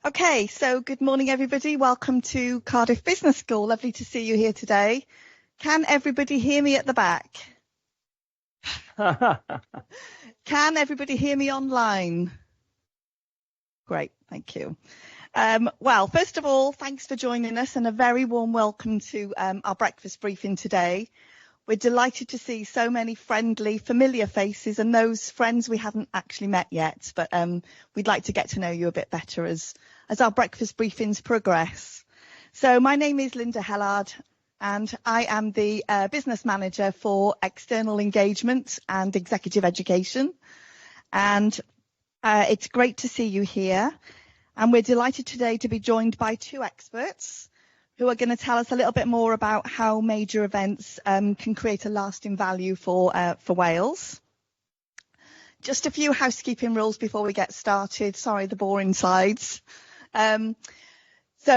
Okay, so good morning, everybody. Welcome to Cardiff Business School. Lovely to see you here today. Can everybody hear me at the back? Can everybody hear me online? Great, thank you. Well, first of all, thanks for joining us and a very warm welcome to our breakfast briefing today. We're delighted to see so many friendly, familiar faces and those friends we haven't actually met yet, but we'd like to get to know you a bit better as our breakfast briefings progress. So my name is Linda Hellard and I am the business manager for external engagement and executive education. And it's great to see you here. And we're delighted today to be joined by two experts who are going to tell us a little bit more about how major events can create a lasting value for Wales. Just a few housekeeping rules before we get started. Sorry, the boring slides. So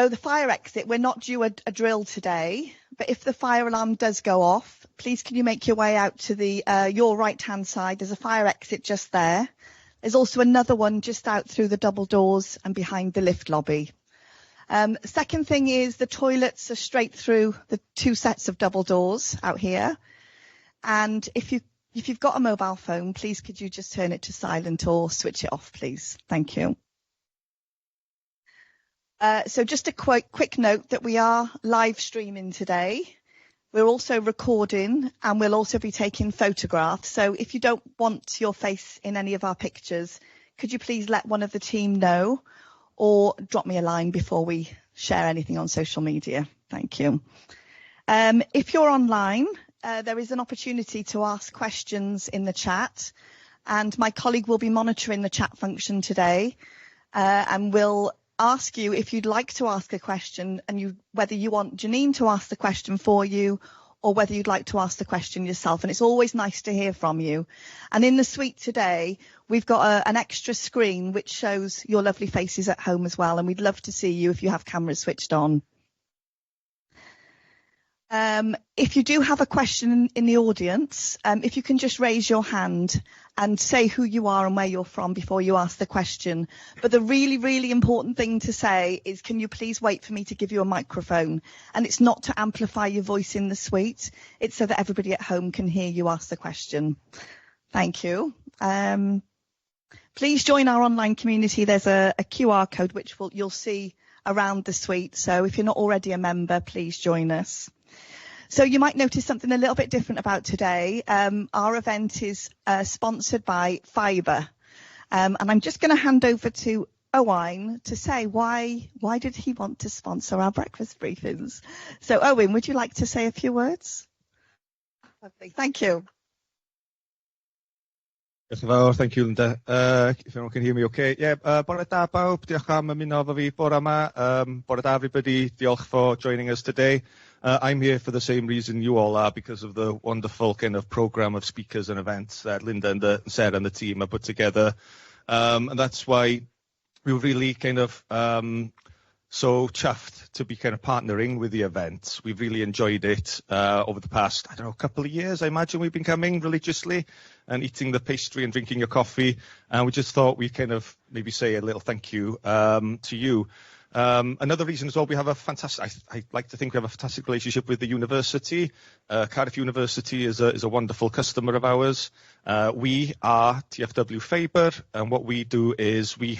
the fire exit, we're not due a drill today, but if the fire alarm does go off, please can you make your way out to the your right-hand side. There's a fire exit just there. There's also another one just out through the double doors and behind the lift lobby. Second thing is the toilets are straight through the two sets of double doors out here. And if you've got a mobile phone, please could you just turn it to silent or switch it off, please? Thank you. So just a quick note that we are live streaming today. We're also recording and we'll also be taking photographs. So if you don't want your face in any of our pictures, could you please let one of the team know? Or drop me a line before we share anything on social media. Thank you. If you're online, there is an opportunity to ask questions in the chat, and my colleague will be monitoring the chat function today, and will ask you if you'd like to ask a question and whether you want Janine to ask the question for you or whether you'd like to ask the question yourself. And it's always nice to hear from you. And in the suite today, we've got an extra screen which shows your lovely faces at home as well. And we'd love to see you if you have cameras switched on. If you do have a question in the audience, if you can just raise your hand and say who you are and where you're from before you ask the question. But the really, really important thing to say is, can you please wait for me to give you a microphone? And it's not to amplify your voice in the suite. It's so that everybody at home can hear you ask the question. Thank you. Please join our online community. There's a QR code which you'll see around the suite. So if you're not already a member, please join us. So you might notice something a little bit different about today. Our event is sponsored by Fibre. And I'm just going to hand over to Owain to say why did he want to sponsor our breakfast briefings. So Owain, would you like to say a few words? Lovely, thank you. Thank you, Linda. If everyone can hear me okay. Yeah, bore da bawb, diolch am ymuno efo fi bore yma. Bore da everybody, diolch for joining us today. I'm here for the same reason you all are, because of the wonderful kind of program of speakers and events that Linda and Sarah and the team have put together. And that's why we were really kind of so chuffed to be kind of partnering with the event. We've really enjoyed it over the past, couple of years. I imagine we've been coming religiously and eating the pastry and drinking your coffee. And we just thought we'd kind of maybe say a little thank you to you. Another reason as well, we have a fantastic, I like to think we have a fantastic relationship with the university. Cardiff University is a wonderful customer of ours. We are TFW Fibre, and what we do is we're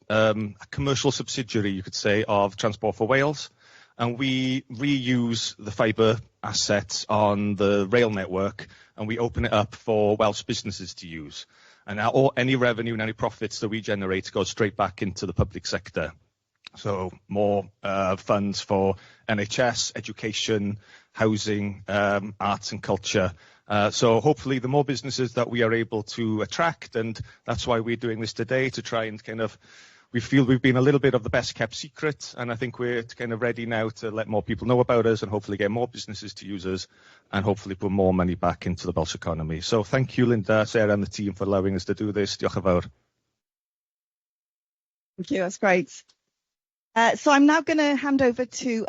a commercial subsidiary, you could say, of Transport for Wales, and we reuse the fibre assets on the rail network, and we open it up for Welsh businesses to use. And any revenue and any profits that we generate go straight back into the public sector. So more funds for NHS, education, housing, arts and culture. So hopefully the more businesses that we are able to attract, and that's why we're doing this today, to try and kind of, we feel we've been a little bit of the best kept secret, and I think we're kind of ready now to let more people know about us and hopefully get more businesses to use us and hopefully put more money back into the Welsh economy. So thank you, Linda, Sarah and the team for allowing us to do this. Diolch yn fawr. Thank you, that's great. So I'm now going to hand over to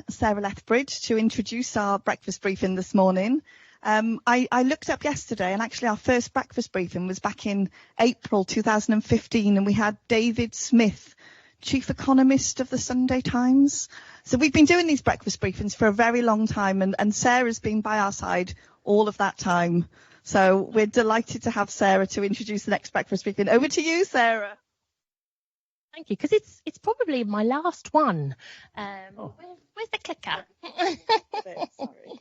Sarah Lethbridge to introduce our breakfast briefing this morning. I looked up yesterday, and actually our first breakfast briefing was back in April 2015, and we had David Smith, chief economist of the Sunday Times. So we've been doing these breakfast briefings for a very long time, and Sarah's been by our side all of that time. So we're delighted to have Sarah to introduce the next breakfast briefing. Over to you, Sarah. Thank you, because it's probably my last one. Where's the clicker? Sorry.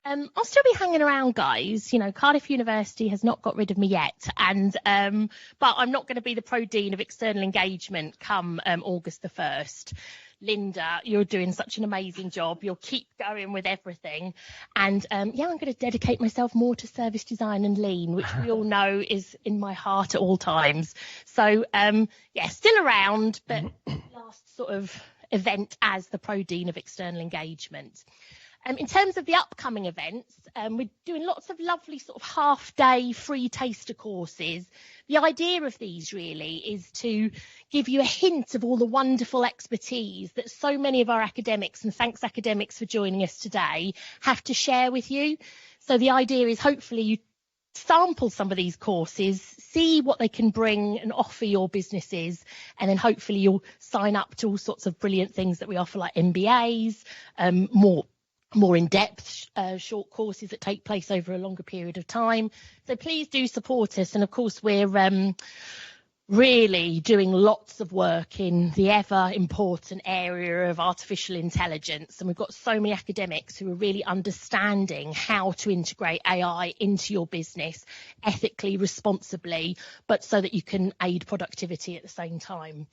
I'll still be hanging around, guys. You know, Cardiff University has not got rid of me yet, but I'm not going to be the Pro Dean of External Engagement come August the 1st. Linda, you're doing such an amazing job. You'll keep going with everything. And I'm going to dedicate myself more to service design and lean, which we all know is in my heart at all times. So, still around, but last sort of event as the Pro Dean of External Engagement. In terms of the upcoming events, we're doing lots of lovely sort of half-day free taster courses. The idea of these really is to give you a hint of all the wonderful expertise that so many of our academics, and thanks academics for joining us today, have to share with you. So the idea is hopefully you sample some of these courses, see what they can bring and offer your businesses, and then hopefully you'll sign up to all sorts of brilliant things that we offer, like MBAs, more in-depth short courses that take place over a longer period of time. So please do support us. And of course, we're really doing lots of work in the ever important area of artificial intelligence. And we've got so many academics who are really understanding how to integrate AI into your business ethically, responsibly, but so that you can aid productivity at the same time.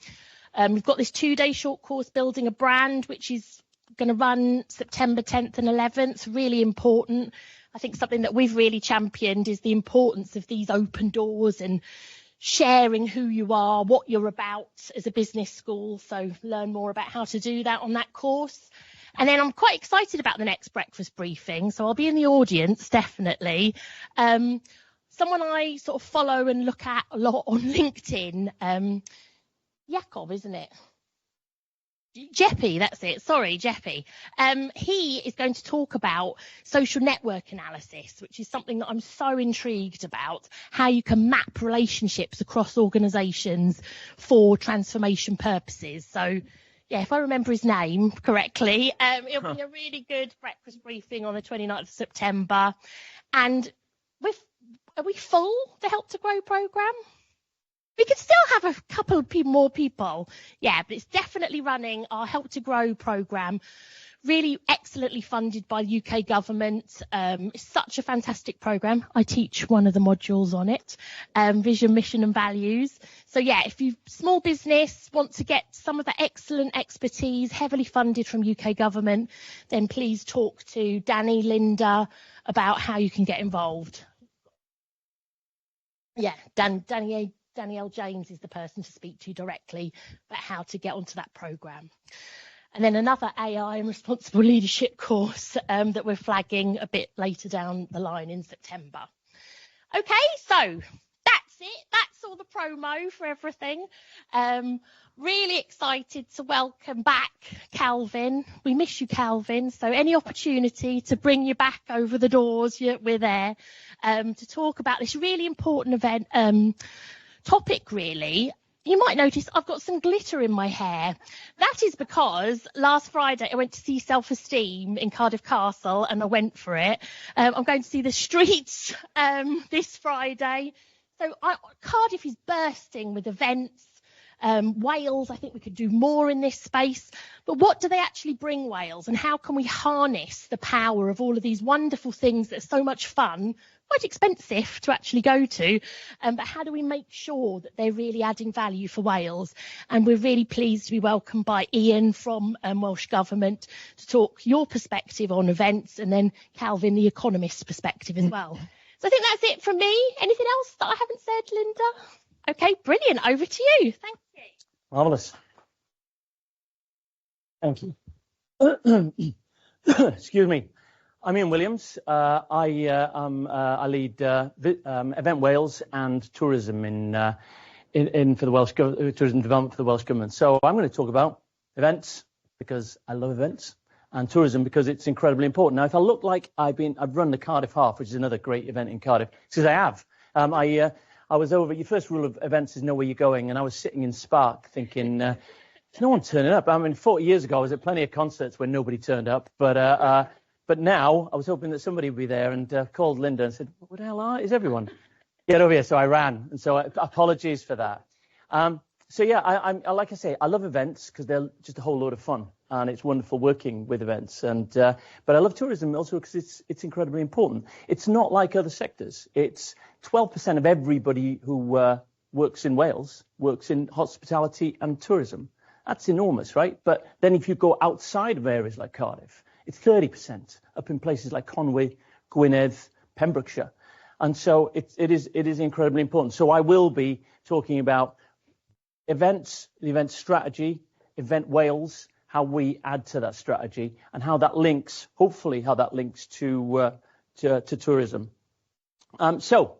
We've got this 2-day short course, Building a Brand, which is going to run September 10th and 11th. Really important. I think something that we've really championed is the importance of these open doors and sharing who you are, what you're about as a business school. So learn more about how to do that on that course. And then I'm quite excited about the next breakfast briefing. So I'll be in the audience, definitely. Someone I sort of follow and look at a lot on LinkedIn, Yakov, isn't it? Jeppy, that's it. Sorry, Jeppy. He is going to talk about social network analysis, which is something that I'm so intrigued about, how you can map relationships across organisations for transformation purposes. So, yeah, if I remember his name correctly, it'll be a really good breakfast briefing on the 29th of September. And are we full, the Help to Grow programme? We could still have a couple of more people. Yeah, but it's definitely running our Help to Grow programme, really excellently funded by the UK government. It's such a fantastic programme. I teach one of the modules on it, vision, mission and values. So, yeah, if you small business want to get some of the excellent expertise heavily funded from UK government, then please talk to Danny, Linda about how you can get involved. Yeah, Danielle James is the person to speak to directly about how to get onto that programme. And then another AI and responsible leadership course that we're flagging a bit later down the line in September. Okay, so that's it. That's all the promo for everything. Really excited to welcome back Calvin. We miss you, Calvin. So any opportunity to bring you back over the doors, we're there to talk about this really important event. Topic really. You might notice I've got some glitter in my hair. That is because last Friday I went to see Self-Esteem in Cardiff Castle and I went for it. I'm going to see The Streets this Friday. So Cardiff is bursting with events. Wales, I think we could do more in this space. But what do they actually bring Wales, and how can we harness the power of all of these wonderful things that are so much fun, quite expensive to actually go to, but how do we make sure that they're really adding value for Wales? And we're really pleased to be welcomed by Ian from Welsh Government to talk your perspective on events, and then Calvin, the economist's perspective as well. So I think that's it from me. Anything else that I haven't said, Linda? Okay, brilliant. Over to you. Thank you. Marvellous. Thank you. Excuse me. I'm Ian Williams. I lead Event Wales and tourism for the Welsh tourism development for the Welsh Government. So I'm going to talk about events because I love events, and tourism because it's incredibly important. Now, if I look like I've run the Cardiff Half, which is another great event in Cardiff, because I have. I was over. Your first rule of events is know where you're going, and I was sitting in Spark thinking there's no one turning up. I mean, 40 years ago, I was at plenty of concerts where nobody turned up, but now I was hoping that somebody would be there, and called Linda and said, "What the hell is everyone? Get over here." So I ran, and so apologies for that. So yeah, I like I say, I love events because they're just a whole load of fun, and it's wonderful working with events. And but I love tourism also because it's incredibly important. It's not like other sectors. It's 12% of everybody who works in Wales works in hospitality and tourism. That's enormous, right? But then if you go outside of areas like Cardiff, it's 30% up in places like Conwy, Gwynedd, Pembrokeshire. And so it is incredibly important. So I will be talking about events, the event strategy, Event Wales, how we add to that strategy, and how that links, hopefully, how that links to tourism. So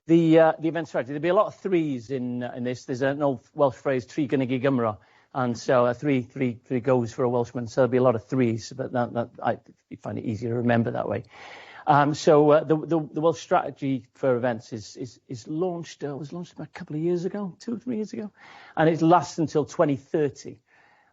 the event strategy. There'll be a lot of threes in this. There's an old Welsh phrase, "Tri gynnig I Gymro," and so three goes for a Welshman. So there'll be a lot of threes, but I find it easier to remember that way. So the Welsh strategy for events is launched. Was launched about a couple of years ago, 2 or 3 years ago, and it lasts until 2030.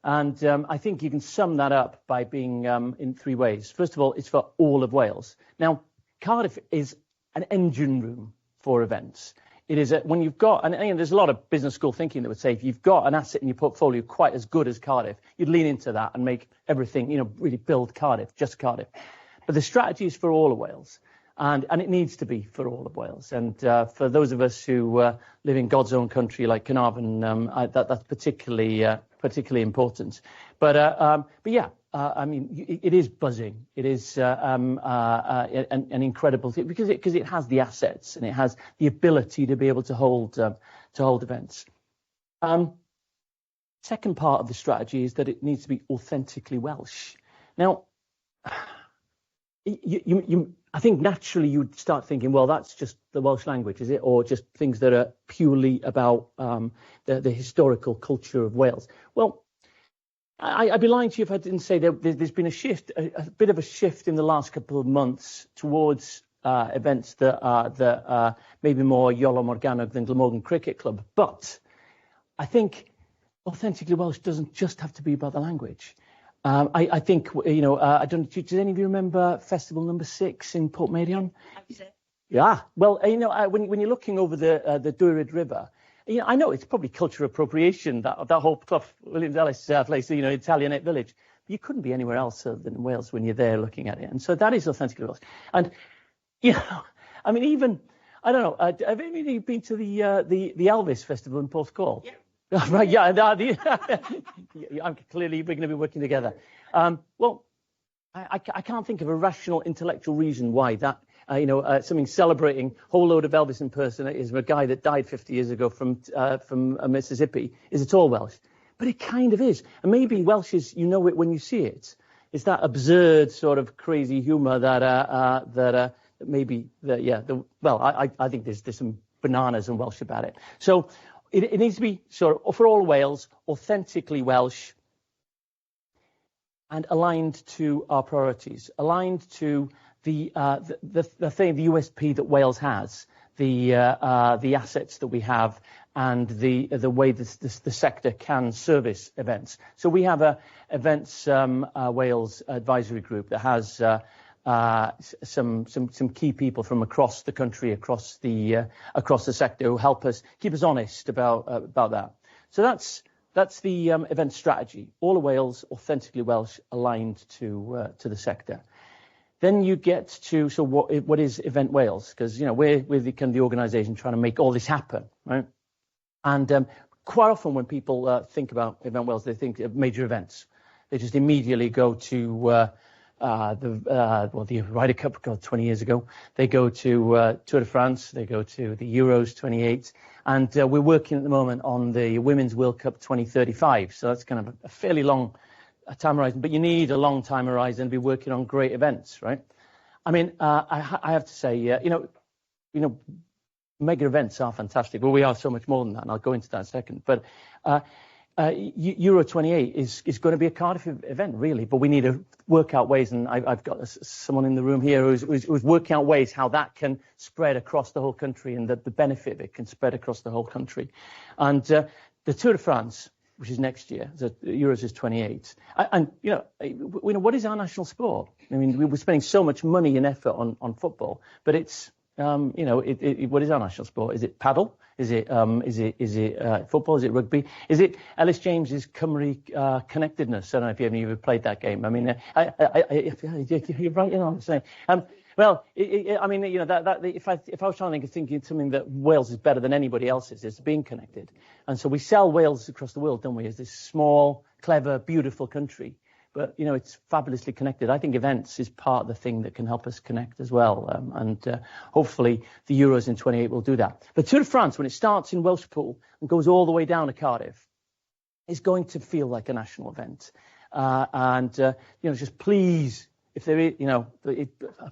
And I think you can sum that up by being in 3 ways. First of all, it's for all of Wales. Now, Cardiff is an engine room for events. It is when you've got, and there's a lot of business school thinking that would say if you've got an asset in your portfolio quite as good as Cardiff, you'd lean into that and make everything, really build Cardiff, just Cardiff. But the strategy is for all of Wales, and it needs to be for all of Wales. And for those of us who live in God's own country like Carnarvon, that's particularly important. But yeah, I mean, it is buzzing. It is an incredible thing because it has the assets and it has the ability to be able to hold events. Second part of the strategy is that it needs to be authentically Welsh. Now, I think naturally you would start thinking, well, that's just the Welsh language, is it? Or just things that are purely about the historical culture of Wales. Well, I'd be lying to you if I didn't say there's been a bit of a shift in the last couple of months towards events that are maybe more Iolo Morgannwg than Glamorgan Cricket Club. But I think authentically Welsh doesn't just have to be about the language. I think, I don't. Does any of you remember Festival number 6 in Portmeirion? Yeah. Well, when you're looking over the Dwyrid River, I know it's probably cultural appropriation, that whole Clough Williams Ellis place, Italianate village. But you couldn't be anywhere else other than Wales when you're there looking at it. And so that is authentically Welsh. And, I mean, even, I don't know, have any of you been to the Elvis Festival in Porthcawl? Yeah. Right, yeah. I'm clearly we're going to be working together. Well, I can't think of a rational intellectual reason why that, something celebrating a whole load of Elvis impersonators, a guy that died 50 years ago from Mississippi, is at all Welsh. But it kind of is. And maybe Welsh is, it when you see it. It's that absurd sort of crazy humour that maybe, I think there's some bananas and Welsh about it. So it needs to be sort of, for all Wales, authentically Welsh and aligned to our priorities, aligned to the thing, the USP that Wales has, the assets that we have, and the way the sector can service events. So we have a Events Wales advisory group that has some key people from across the country, across the sector, who help us keep us honest about that. So that's the event strategy. All of Wales, authentically Welsh, aligned to the sector. Then you get to what is Event Wales? Because we're the organisation trying to make all this happen, right? And quite often when people think about Event Wales, they think of major events. They just immediately go to the Ryder Cup 20 years ago. They go to Tour de France. They go to the Euros 28. And we're working at the moment on the Women's World Cup 2035. So that's kind of a fairly long time horizon. But you need a long time horizon to be working on great events, right? I mean, I have to say, mega events are fantastic. Well, we are so much more than that, and I'll go into that in a second. But Euro 28 is going to be a Cardiff event, really, but we need to work out ways, and I've got someone in the room here who's working out ways how that can spread across the whole country, and that the benefit of it can spread across the whole country. And the Tour de France, which is next year. The Euros is 28. And what is our national sport? I mean, we're spending so much money and effort on football, but it's, what is our national sport? Is it paddle? Is it football? Is it rugby? Is it Ellis James's Cymru connectedness? I don't know if you ever played that game. I mean, you're right, I'm saying. Well, if I was trying to think of something that Wales is better than anybody else's, it's being connected. And so we sell Wales across the world, don't we, as this small, clever, beautiful country. But, it's fabulously connected. I think events is part of the thing that can help us connect as well. And hopefully the Euros in 28 will do that. But Tour de France, when it starts in Welshpool and goes all the way down to Cardiff, is going to feel like a national event. Just please, if there is,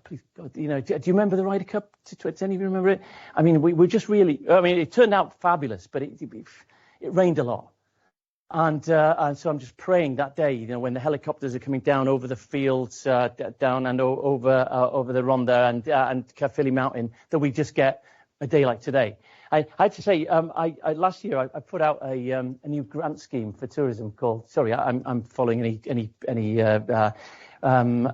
please, do you remember the Ryder Cup? Does any of you remember it? I mean, we just really, it turned out fabulous, but it rained a lot. And so I'm just praying that day, when the helicopters are coming down over the fields, down and over the Rhondda and Caerphilly Mountain, that we just get a day like today. I had to say, last year I put out a new grant scheme for tourism called. Sorry, I'm following any down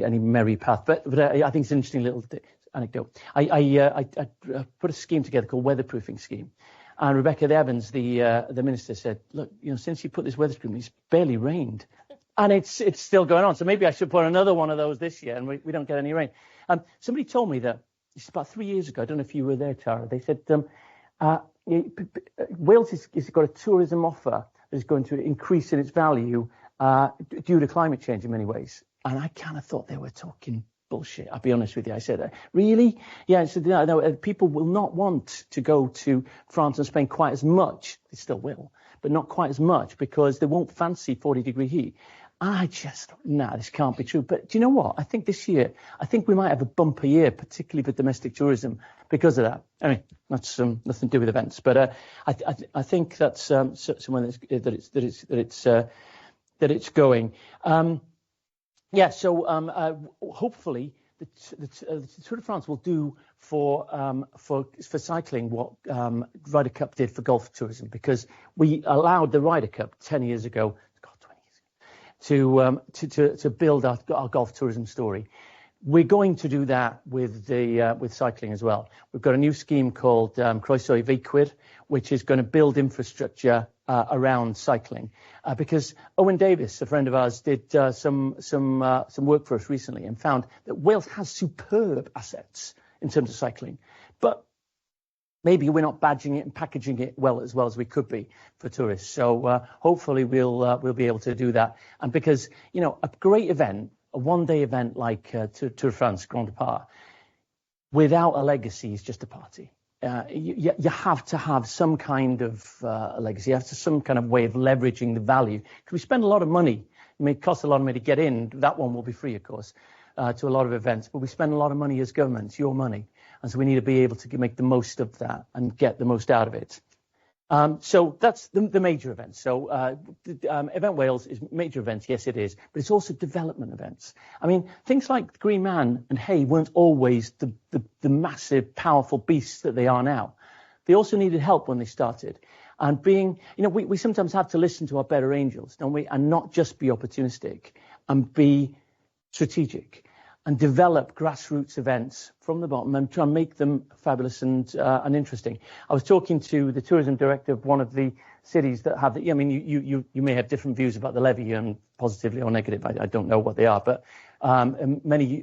any merry path, but I think it's an interesting little anecdote. I put a scheme together called weatherproofing scheme. And Rebecca Evans, the minister, said, look, since you put this weather scheme, it's barely rained. And it's still going on. So maybe I should put another one of those this year and we don't get any rain. Somebody told me that, it's about 3 years ago, I don't know if you were there, Tara, they said Wales has got a tourism offer that is going to increase in its value due to climate change in many ways. And I kind of thought they were talking bullshit. I'll be honest with you. I said, really? Yeah. So no, people will not want to go to France and Spain quite as much. They still will, but not quite as much because they won't fancy 40-degree heat. I just thought, this can't be true. But do you know what? I think this year, we might have a bumper year, particularly for domestic tourism, because of that. I mean, that's nothing to do with events, but I think that's somewhere that it's going. So hopefully the Tour de France will do for cycling what Ryder Cup did for golf tourism, because we allowed the Ryder Cup 10 years ago, 20 years ago, to build our golf tourism story. We're going to do that with cycling as well. We've got a new scheme called Croeso I Feicwyr, which is going to build infrastructure around cycling, because Owen Davis, a friend of ours, did some work for us recently and found that Wales has superb assets in terms of cycling, but maybe we're not badging it and packaging it as well as we could be for tourists. So hopefully we'll be able to do that. And because a great event, a one-day event like Tour de France Grand Depart, without a legacy is just a party. You have to have some kind of legacy. You have to some kind of way of leveraging the value. Because we spend a lot of money. It costs a lot of money to get in. That one will be free, of course, to a lot of events. But we spend a lot of money as governments, your money. And so we need to be able to make the most of that and get the most out of it. So that's the major events. So Event Wales is major events, yes it is, but it's also development events. I mean, things like Green Man and Hay weren't always the massive, powerful beasts that they are now. They also needed help when they started. And we sometimes have to listen to our better angels, don't we? And not just be opportunistic and be strategic and develop grassroots events from the bottom and try and make them fabulous and interesting. I was talking to the tourism director of one of the cities that have I mean, you may have different views about the levy, positively or negative. I don't know what they are, but many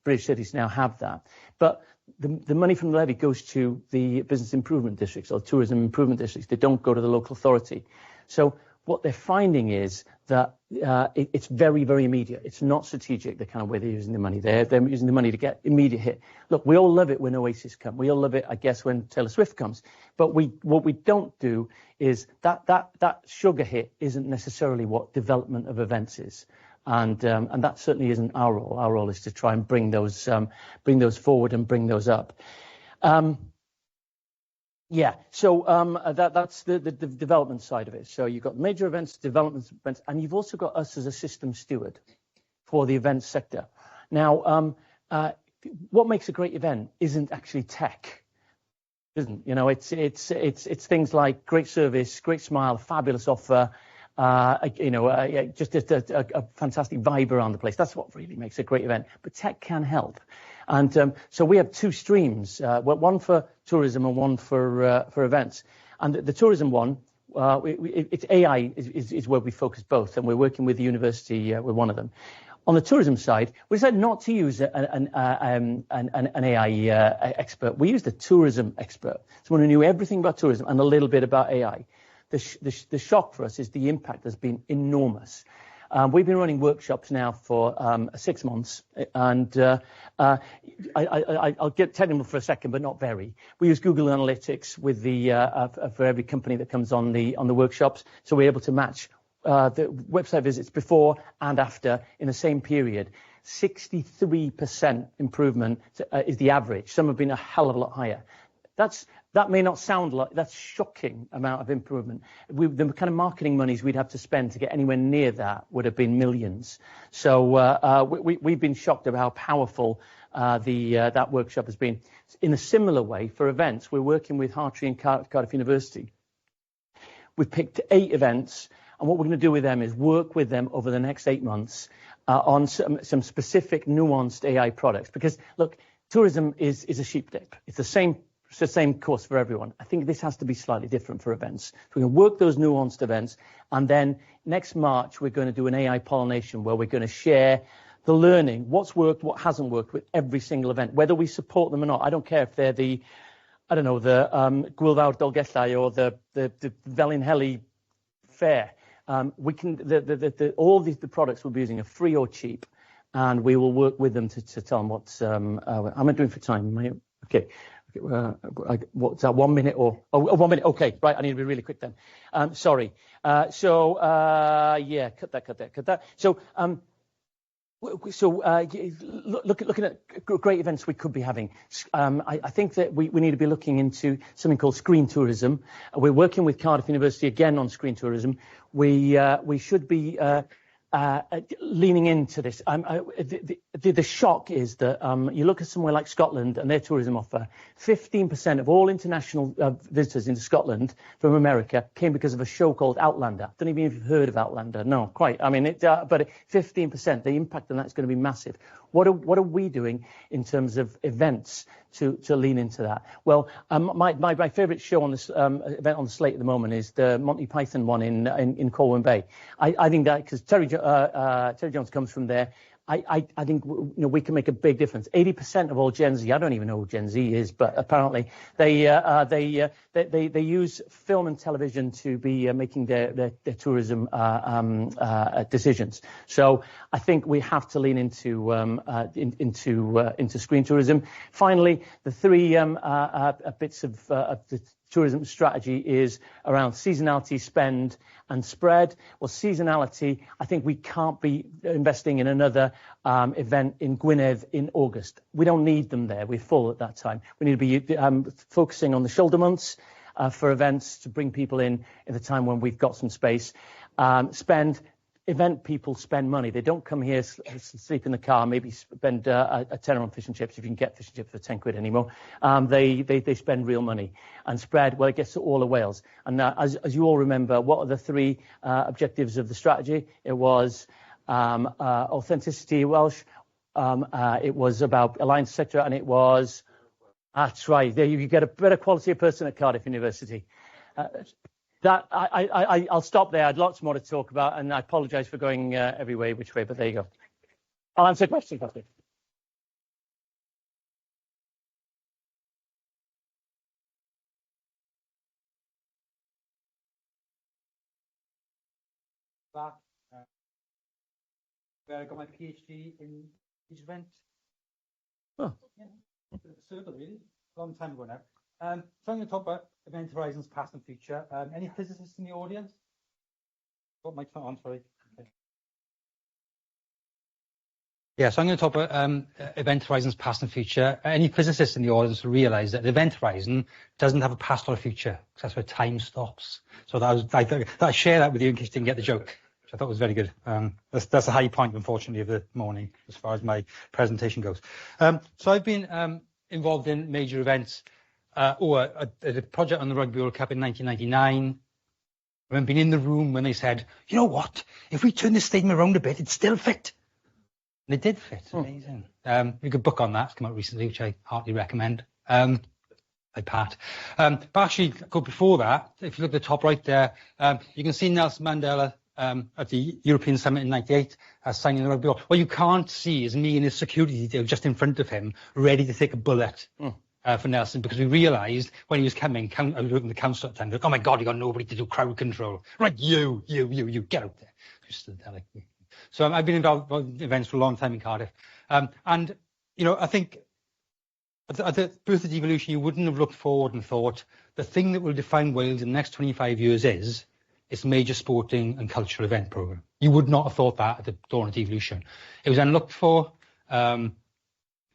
British cities now have that. But the money from the levy goes to the business improvement districts or tourism improvement districts. They don't go to the local authority. So what they're finding is that it's very, very immediate. It's not strategic, the kind of way they're using the money. They're using the money to get immediate hit. Look, we all love it when Oasis come. We all love it, I guess, when Taylor Swift comes. But what we don't do is that sugar hit isn't necessarily what development of events is. And that certainly isn't our role. Our role is to try and bring those forward and bring those up. So that's the development side of it. So you've got major events, development events, and you've also got us as a system steward for the events sector. Now, what makes a great event isn't actually tech. isn't. You know, it's things like great service, great smile, fabulous offer, just a fantastic vibe around the place. That's what really makes a great event. But tech can help. And so we have two streams, one for tourism and one for events. And the tourism one, it's AI is where we focus both, and we're working with the university with one of them. On the tourism side, we decided not to use an AI expert. We used a tourism expert, someone who knew everything about tourism and a little bit about AI. The shock for us is the impact has been enormous. We've been running workshops now for 6 months, and I'll get technical for a second, but not very. We use Google Analytics with for every company that comes on the workshops, so we're able to match the website visits before and after in the same period. 63% improvement is the average. Some have been a hell of a lot higher. That may not sound like that's shocking amount of improvement. The kind of marketing monies we'd have to spend to get anywhere near that would have been millions. So we've been shocked about how powerful that workshop has been. In a similar way, for events, we're working with Hartree and Cardiff University. We've picked 8 events, and what we're going to do with them is work with them over the next 8 months on some specific nuanced AI products. Because, look, tourism is a sheep dip. It's the same course for everyone. I think this has to be slightly different for events. So we're going to work those nuanced events, and then next March we're going to do an AI pollination where we're going to share the learning, what's worked, what hasn't worked with every single event, whether we support them or not. I don't care if they're the Gwilfawr Dolgellau or the Felinheli Fair. We can all the products we'll be using are free or cheap, and we will work with them to tell them what's. Am I doing for time? Okay. What's that? 1 minute or 1 minute? Okay, right. I need to be really quick then. Sorry. Cut that. Looking at great events we could be having, I think that we need to be looking into something called screen tourism. We're working with Cardiff University again on screen tourism. We should be leaning into this. The shock is that you look at somewhere like Scotland and their tourism offer, 15% of all international visitors into Scotland from America came because of a show called Outlander. Don't even know if you've heard of Outlander. No, quite. I mean, but 15%, the impact on that is going to be massive. What are we doing in terms of events to lean into that? Well, my favourite show on this event on the slate at the moment is the Monty Python one in Colwyn Bay. I think that because Terry Jones comes from there. I think we can make a big difference. 80% of all Gen Z, I don't even know who Gen Z is, but apparently they use film and television to be making their tourism decisions. So I think we have to lean into screen tourism. Finally, the 3 bits of the tourism strategy is around seasonality, spend, and spread. Well, seasonality, I think we can't be investing in another event in Gwynedd in August. We don't need them there. We're full at that time. We need to be focusing on the shoulder months for events to bring people in at the time when we've got some space. Spend. Event people spend money. They don't come here, sleep in the car, maybe spend a tenner on fish and chips if you can get fish and chips for 10 quid anymore. They spend real money. And spread, well, it gets to all of Wales. And as you all remember, what are the 3 objectives of the strategy? It was authenticity Welsh, it was about alliance sector, and it was, that's right, there you get a better quality of person at Cardiff University. I'll stop there. I'd lots more to talk about, and I apologise for going every way, which way, but there you go. I'll answer questions, Patrick. Where I got my PhD in event. Oh. Yeah. Circle, really. Long time ago now. So I'm going to talk about event horizons, past and future. Any physicists in the audience? Got my phone on, sorry. Okay. Yeah, so I'm going to talk about event horizons, past and future. Any physicists in the audience will realise that the event horizon doesn't have a past or a future, because that's where time stops. So I share that with you in case you didn't get the joke, which I thought was very good. That's a high point, unfortunately, of the morning as far as my presentation goes. So I've been involved in major events a project on the Rugby World Cup in 1999. I remember being in the room when they said, you know what, if we turn this stadium around a bit, it'd still fit. And it did fit. Amazing. We could book on that. It's come out recently, which I heartily recommend. By Pat. But actually, go before that, if you look at the top right there, you can see Nelson Mandela at the European Summit in '98 signing the rugby law. What you can't see is me and his security detail just in front of him, ready to take a bullet. For Nelson, because we realised when he was coming, I was working the council at the time, like, oh my God, you got nobody to do crowd control. Right, you, get out there. Just stood there like me. So I've been involved in events for a long time in Cardiff. And, you know, I think at the birth of devolution, you wouldn't have looked forward and thought the thing that will define Wales in the next 25 years is its major sporting and cultural event programme. You would not have thought that at the dawn of devolution. It was unlooked for.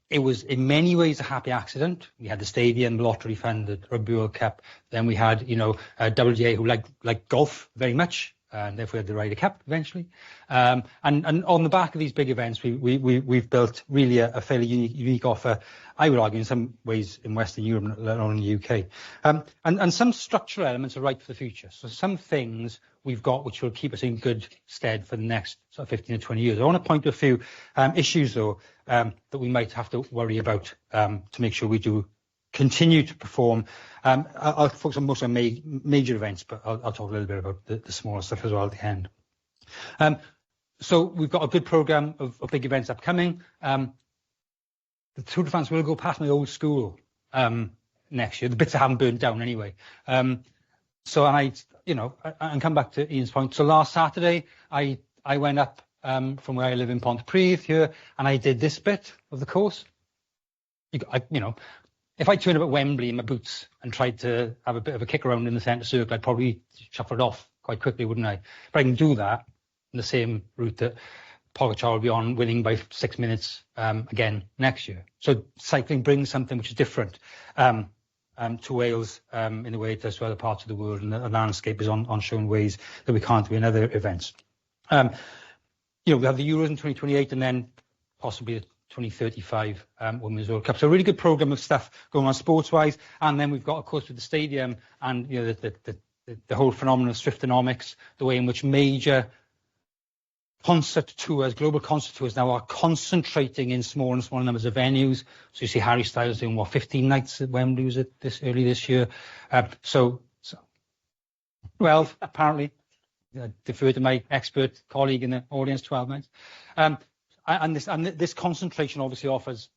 It was in many ways a happy accident. We had the stadium, the lottery fund, the Rugby World Cup. Then we had, you know, WGA who liked golf very much, and therefore we had the Ryder Cup eventually. And on the back of these big events, we've built really a fairly unique offer, I would argue, in some ways in Western Europe, let alone in the UK. And some structural elements are right for the future. So some things we've got which will keep us in good stead for the next sort of 15 or 20 years. I want to point to a few issues, though, that we might have to worry about to make sure we do continue to perform. I'll focus on most of major events, but I'll talk a little bit about the smaller stuff as well at the end. So we've got a good programme of big events upcoming. The Tour de France will go past my old school next year, the bits I haven't burned down anyway. So I come back to Ian's point. So last Saturday, I went up from where I live in Pontypridd here, and I did this bit of the course. If I turned up at Wembley in my boots and tried to have a bit of a kick around in the centre circle, I'd probably shuffle it off quite quickly, wouldn't I? But I can do that in the same route that Pogacar will be on, winning by 6 minutes again next year. So cycling brings something which is different to Wales in the way it does to other parts of the world, and the landscape is on show in ways that we can't do in other events. We have the Euros in 2028 and then possibly the 2035 Women's World Cup. So a really good programme of stuff going on sports-wise. And then we've got, of course, with the stadium and the whole phenomenon of Swiftonomics, the way in which major concert tours, global concert tours now are concentrating in smaller and smaller numbers of venues. So you see Harry Styles doing 15 nights at Wembley, was it early this year? 12 apparently. I defer to my expert colleague in the audience, 12 nights. And this concentration obviously offers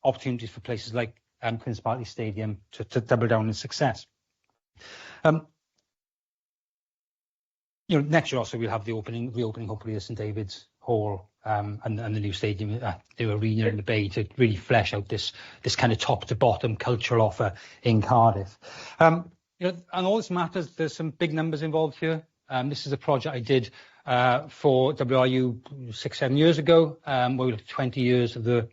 opportunities for places like Queen's Park Stadium to double down in success. Next year also we'll have the reopening hopefully of St David's Hall and the new stadium, the arena in the Bay, to really flesh out this kind of top to bottom cultural offer in Cardiff. And all this matters. There's some big numbers involved here. This is a project I did for WRU 6-7 years ago, where we looked at 20 years of the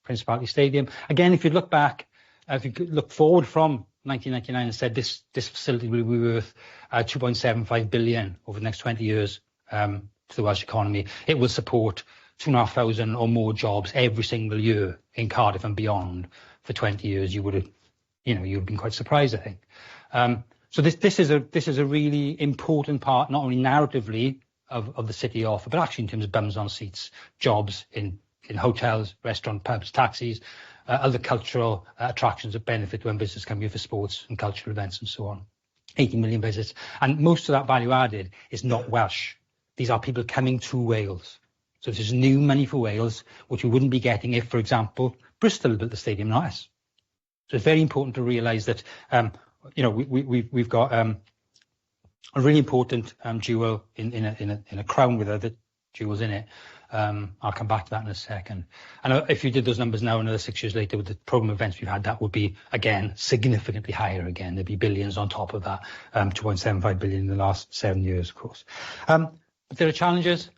Principality Stadium. Again, if you look back, if you look forward from 1999 and said this facility will be worth 2.75 billion over the next 20 years to the Welsh economy, it will support 2,500 or more jobs every single year in Cardiff and beyond for 20 years. You would have, you'd been quite surprised, I think. So this is a really important part, not only narratively of the city offer, but actually in terms of bums on seats, jobs in hotels, restaurants, pubs, taxis, other cultural attractions that benefit when visitors come here for sports and cultural events and so on. 80 million visits. And most of that value added is not Welsh. These are people coming to Wales. So this is new money for Wales, which we wouldn't be getting if, for example, Bristol built the stadium, not us. So it's very important to realise that we've got a really important jewel in a crown with other jewels in it. I'll come back to that in a second. And if you did those numbers now, another 6 years later, with the programme of events we've had, that would be, again, significantly higher again. There'd be billions on top of that, 2.75 billion in the last 7 years, of course. But there are challenges.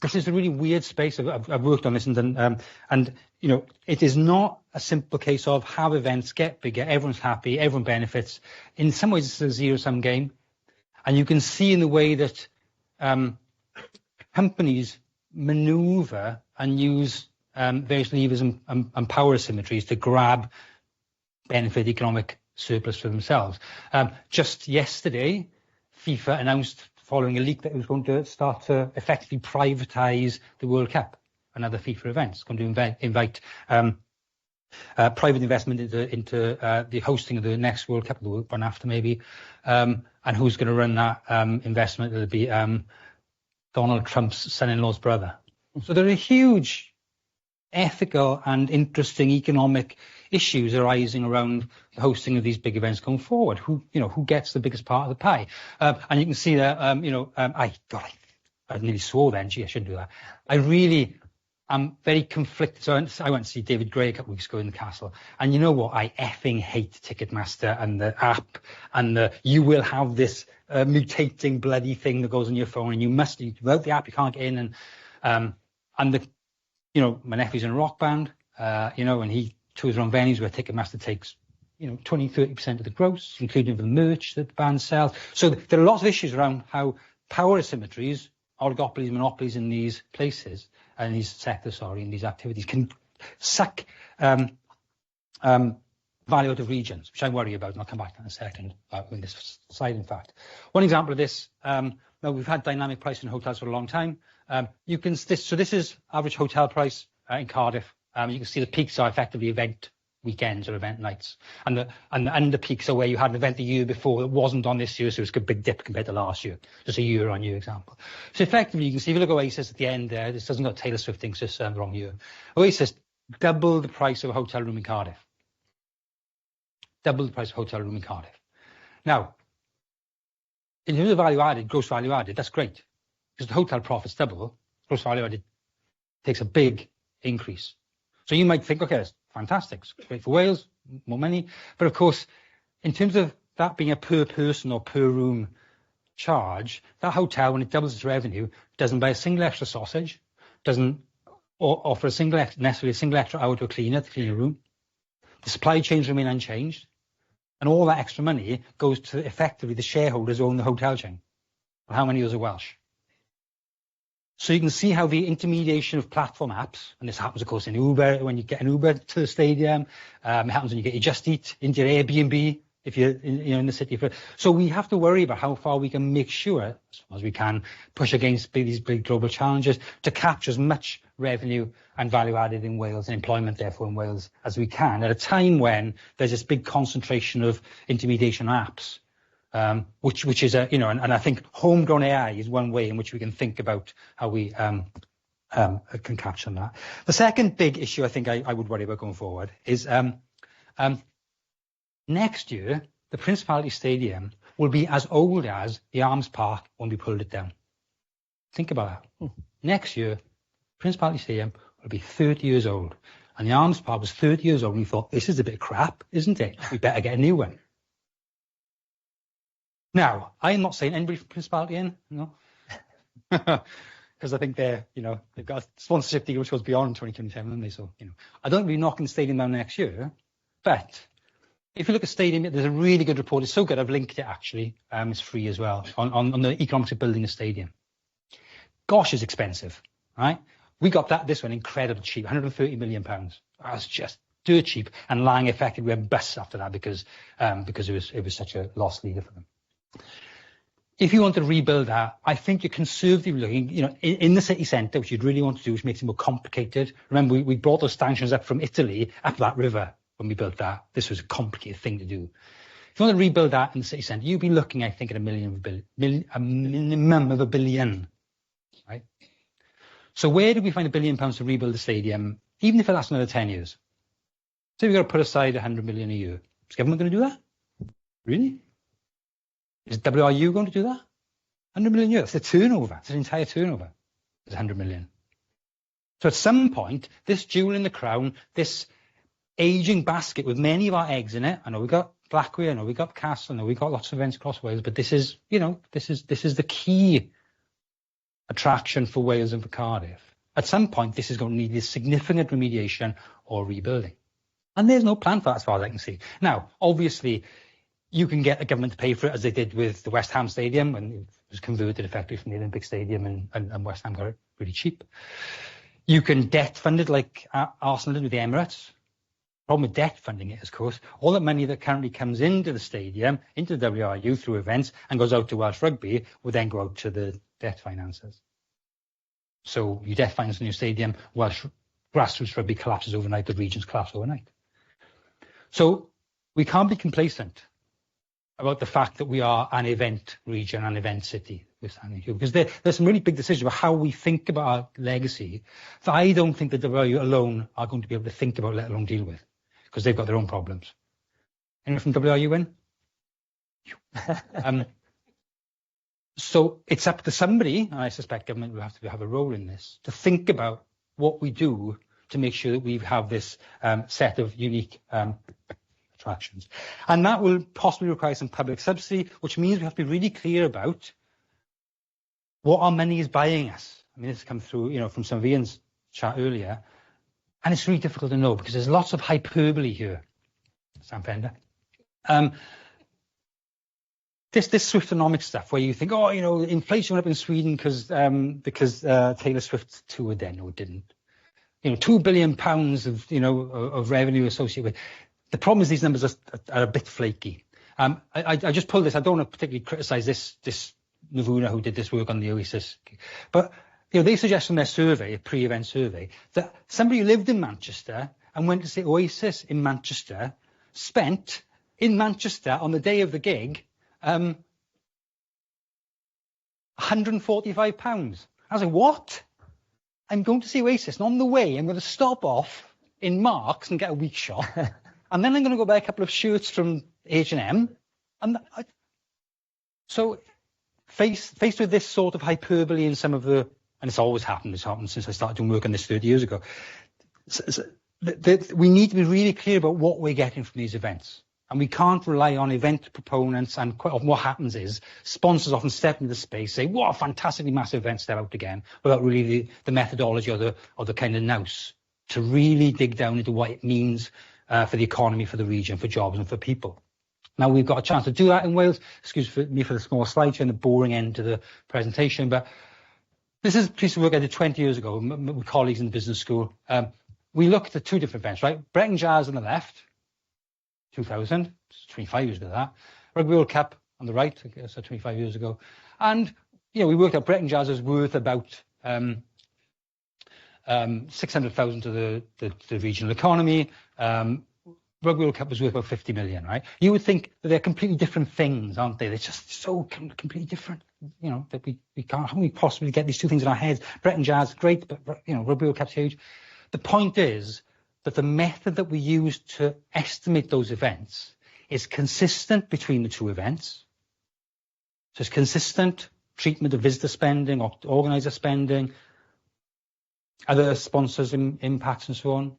This is a really weird space. I've worked on this and it is not a simple case of have events, get bigger, everyone's happy, everyone benefits. In some ways, it's a zero-sum game. And you can see in the way that companies maneuver and use various levers and power asymmetries to grab benefit economic surplus for themselves. Just yesterday, FIFA announced, following a leak, that it was going to start to effectively privatise the World Cup and other FIFA events. It's going to invite private investment into the hosting of the next World Cup, the one after maybe. And who's going to run that investment? It'll be Donald Trump's son-in-law's brother. So there are huge ethical and interesting economic issues arising around the hosting of these big events going forward. Who gets the biggest part of the pie? And you can see that, I nearly swore then. Gee, I shouldn't do that. I'm very conflicted. So I went to see David Gray a couple of weeks ago in the Castle. And you know what? I effing hate Ticketmaster and the app and you will have this mutating bloody thing that goes on your phone and without the app, you can't get in. And my nephew's in a rock band, and he tours around venues where Ticketmaster takes, 20-30% of the gross, including the merch that the band sells. So there are lots of issues around how power asymmetries, oligopolies, monopolies in these places, and these sectors, in these activities can suck value out of regions, which I worry about, and I'll come back to in a second in this slide, in fact. One example of this, now we've had dynamic pricing in hotels for a long time. This is average hotel price in Cardiff. You can see the peaks are effectively event weekends or event nights, and the under peaks are where you had an event the year before that wasn't on this year, so it's a big dip compared to last year. Just a year-on-year example. So effectively, you can see if you look at Oasis at the end there, this doesn't got Taylor Swift things, just the wrong year. Oasis double the price of a hotel room in Cardiff. Double the price of a hotel room in Cardiff. Now, in terms of value added, gross value added, that's great. Because the hotel profits double, gross value added takes a big increase. So you might think, okay, that's fantastic, it's great for Wales, more money. But of course, in terms of that being a per person or per room charge, that hotel, when it doubles its revenue, doesn't buy a single extra sausage, doesn't offer necessarily a single extra hour to a cleaner to clean a room. The supply chains remain unchanged. And all that extra money goes to effectively the shareholders who own the hotel chain. Well, how many of us are Welsh? So you can see how the intermediation of platform apps, and this happens, of course, in Uber, when you get an Uber to the stadium. It happens when you get your Just Eat into your Airbnb, if you're in the city. So we have to worry about how far we can make sure, as far as we can, push against these big global challenges to capture as much revenue and value added in Wales and employment, therefore, in Wales as we can, at a time when there's this big concentration of intermediation apps. Which is and I think homegrown AI is one way in which we can think about how we can capture that. The second big issue I think I would worry about going forward is next year the Principality Stadium will be as old as the Arms Park when we pulled it down. Think about that. Next year, Principality Stadium will be 30 years old, and the Arms Park was 30 years old, and we thought, this is a bit crap, isn't it? We better get a new one. Now, I'm not saying anybody from Principality in, because I think they've got a sponsorship deal which goes beyond 2027, haven't they? So, I don't really knocking the stadium down next year, but if you look at stadium, there's a really good report. It's so good, I've linked it actually. It's free as well on the economics of building a stadium. Gosh, it's expensive, right? We got this one incredibly cheap, £130 million. That's just dirt cheap, and Lang effectively went bust after that because it was such a loss leader for them. If you want to rebuild that, I think you're conservatively looking, in the city centre, which you'd really want to do, which makes it more complicated. Remember, we brought those stanchions up from Italy, up that river when we built that. This was a complicated thing to do. If you want to rebuild that in the city centre, you'd be looking, I think, at a minimum of £1 billion, right? So where do we find £1 billion to rebuild the stadium, even if it lasts another 10 years? So we've got to put aside 100 million a year. Is the government going to do that? Really? Is WRU going to do that? 100 million a year. That's the turnover. It's an entire turnover. It's 100 million. So at some point, this jewel in the crown, this aging basket with many of our eggs in it. I know we've got Blackway, I know we've got Castle, I know we've got lots of events across Wales, but this is the key attraction for Wales and for Cardiff. At some point, this is going to need this significant remediation or rebuilding. And there's no plan for that as far as I can see. Now, obviously, you can get the government to pay for it, as they did with the West Ham Stadium, when it was converted effectively from the Olympic Stadium, and West Ham got it really cheap. You can debt fund it like Arsenal did with the Emirates. problem with debt funding it is, of course, all the money that currently comes into the stadium, into the WRU through events and goes out to Welsh Rugby would then go out to the debt financers. So you debt finance a new stadium, Welsh grassroots rugby collapses overnight, the regions collapse overnight. So we can't be complacent about the fact that we are an event region, an event city, because there's some really big decisions about how we think about our legacy that I don't think the WRU alone are going to be able to think about, let alone deal with, because they've got their own problems. Anyone from WRU in? So it's up to somebody, and I suspect government will have to have a role in this, to think about what we do to make sure that we have this set of unique attractions. And that will possibly require some public subsidy, which means we have to be really clear about what our money is buying us. I mean, this has come through, from some of Ian's chat earlier, and it's really difficult to know because there's lots of hyperbole here. Sam Fender. This Swiftonomics stuff where you think, inflation went up in Sweden because Taylor Swift toured then, or didn't. £2 billion of revenue associated with. The problem is these numbers are a bit flaky. I just pulled this. I don't want to particularly criticise this Navuna who did this work on the Oasis, but they suggest from their survey, a pre-event survey, that somebody who lived in Manchester and went to see Oasis in Manchester spent in Manchester on the day of the gig £145. I was like, what? I'm going to see Oasis, and on the way, I'm going to stop off in Marks and get a week shot, and then I'm going to go buy a couple of shirts from H&M. So, faced with this sort of hyperbole in some of the, and it's always happened, it's happened since I started doing work on this 30 years ago, we need to be really clear about what we're getting from these events. And we can't rely on event proponents, and quite often what happens is sponsors often step into the space, say, what a fantastically massive event, step out again, without really the methodology or the kind of nous to really dig down into what it means for the economy, for the region, for jobs and for people. Now we've got a chance to do that in Wales. Excuse me for the small slideshow and the boring end to the presentation, but this is a piece of work I did 20 years ago with colleagues in the business school. We looked at two different events, right? Brecon Jazz on the left, 2000, 25 years ago that. Rugby World Cup on the right, I guess 25 years ago. And, we worked out Brecon Jazz is worth about 600,000 to the regional economy. Rugby World Cup was worth about 50 million, right? You would think that they're completely different things, aren't they? They're just so completely different, that we can't, how can we possibly get these two things in our heads? Brecon Jazz, great, but, Rugby World Cup's huge. The point is that the method that we use to estimate those events is consistent between the two events. So it's consistent treatment of visitor spending, or organiser spending, other sponsors' impacts and so on.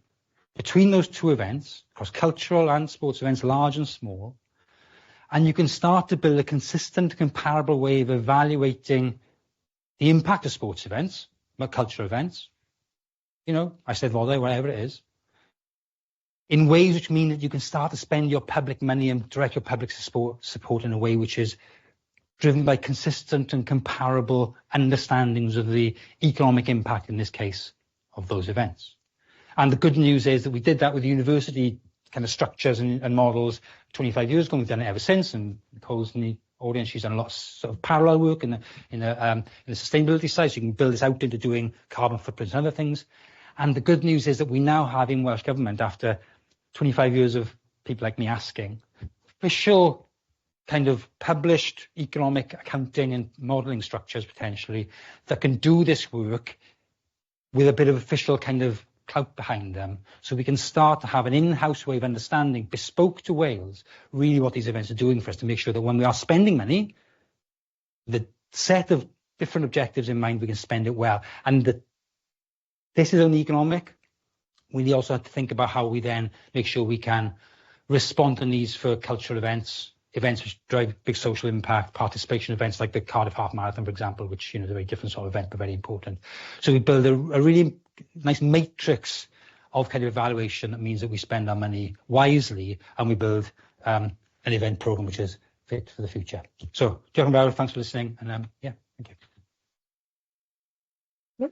Between those two events, across cultural and sports events, large and small, and you can start to build a consistent, comparable way of evaluating the impact of sports events, about cultural events, I said Eisteddfodau, whatever it is, in ways which mean that you can start to spend your public money and direct your public support in a way which is driven by consistent and comparable understandings of the economic impact, in this case, of those events. And the good news is that we did that with university kind of structures and models 25 years ago. We've done it ever since, and Nicole's in the audience, she's done a lot of sort of parallel work in the sustainability side, so you can build this out into doing carbon footprints and other things. And the good news is that we now have in Welsh Government, after 25 years of people like me asking, official kind of published economic accounting and modelling structures potentially that can do this work with a bit of official kind of clout behind them, so we can start to have an in-house way of understanding, bespoke to Wales, really what these events are doing for us, to make sure that when we are spending money, the set of different objectives in mind, we can spend it well. And this is only economic. We also have to think about how we then make sure we can respond to needs for cultural events which drive big social impact, participation events like the Cardiff Half Marathon, for example, which is a very different sort of event, but very important. So we build a really nice matrix of kind of evaluation that means that we spend our money wisely, and we build an event program which is fit for the future. So, Jochen Bauer, thanks for listening, and thank you.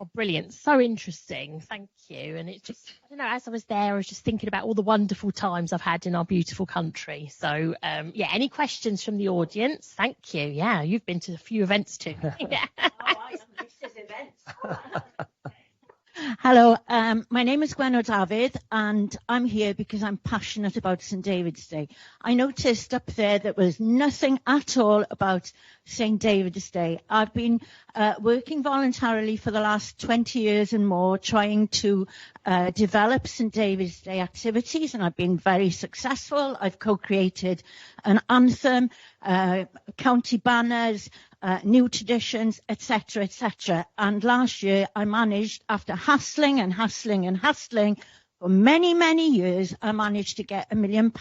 Oh, brilliant. So interesting. Thank you. And it's just, I don't know, as I was there, I was just thinking about all the wonderful times I've had in our beautiful country. So, yeah, any questions from the audience? Thank you. Yeah, you've been to a few events too. Yeah. Oh, I am Mrs. Events. Hello, my name is Gwen O'David, and I'm here because I'm passionate about St David's Day. I noticed up there was nothing at all about St David's Day. I've been working voluntarily for the last 20 years and more, trying to develop St David's Day activities, and I've been very successful. I've co-created an anthem, county banners, new traditions, etc., etc. And last year I managed, after hassling for many, many years, I managed to get £1 million